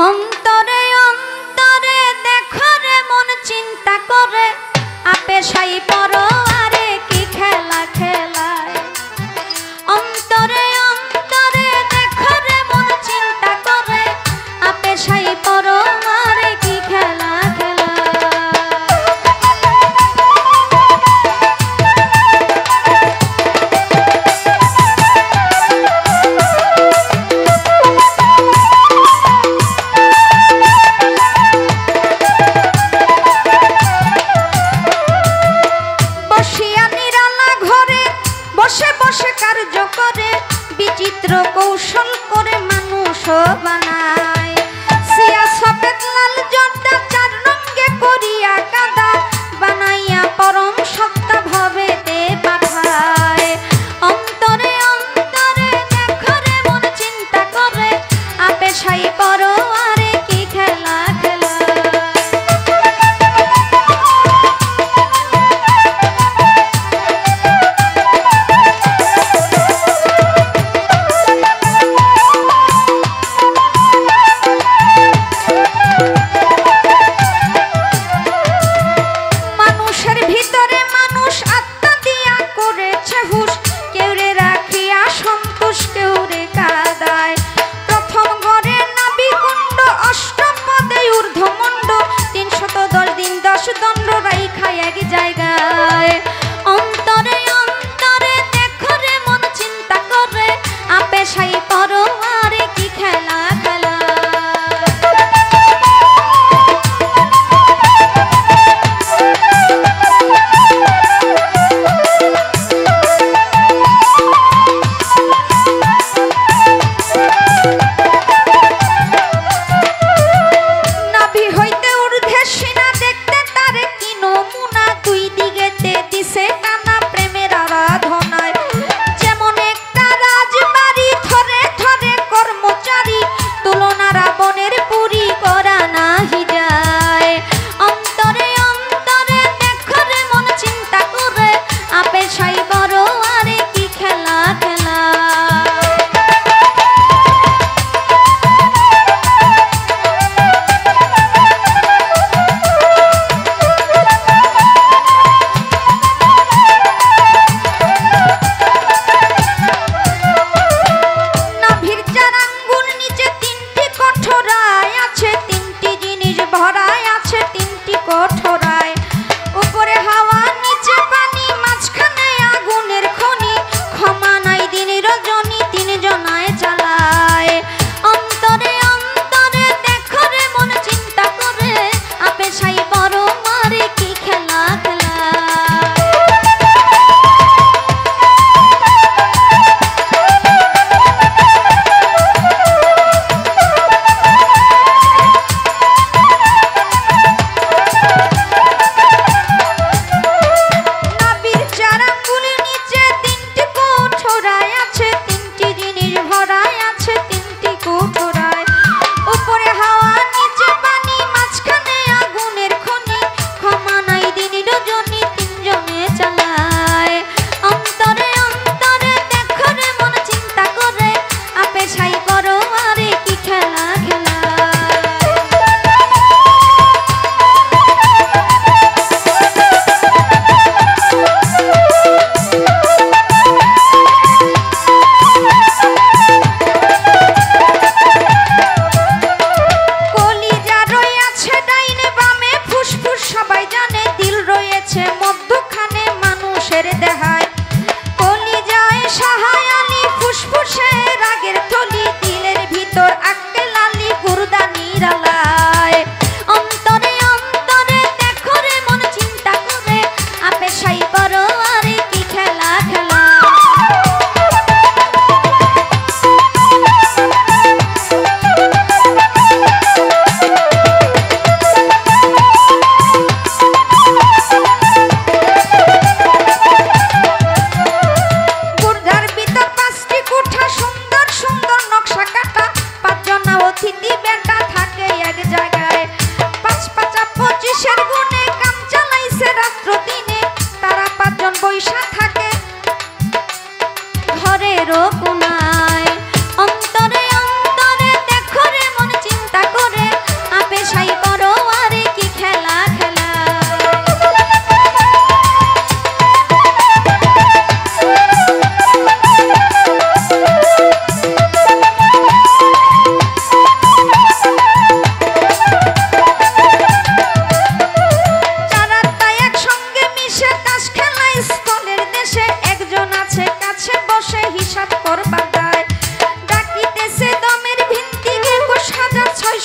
অন্তরে অন্তরে দেখো রে মন চিন্তা করে আপে সাই পড়ো আরে কি খেলা খেলায়। অন্তরে অন্তরে দেখো রে মন চিন্তা করে আপে সাই পড়ো আরে কি খেলা খেলায়।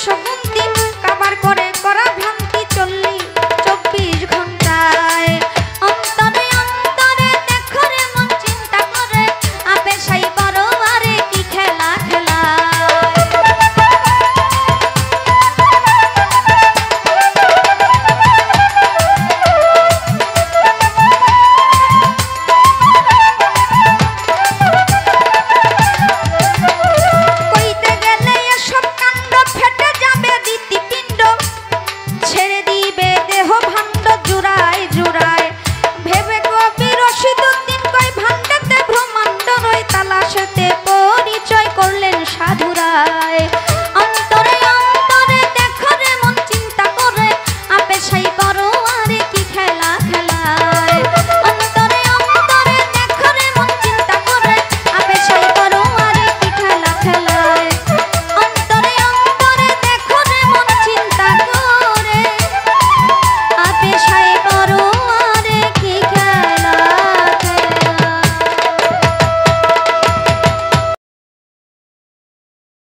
শকুন্তি কাবার করে করা ভ্রান্তি চললি 24 ঘন্টায় অন্তরে অন্তরে দেখো রে মন চিন্তা করে আপে সাই পরবারে কি খেলা খেলায় কইতে গেলে এসব কাণ্ড ফেটে যাবে রীতিপিণ্ড ছেড়ে দিবে দেহ ভাণ্ড জুড়ায় জুড়ায় ভেবে কবি রশিদুদ্দিন কই ভাণ্ডেতে ব্রহ্মাণ্ড রই তালাশেতে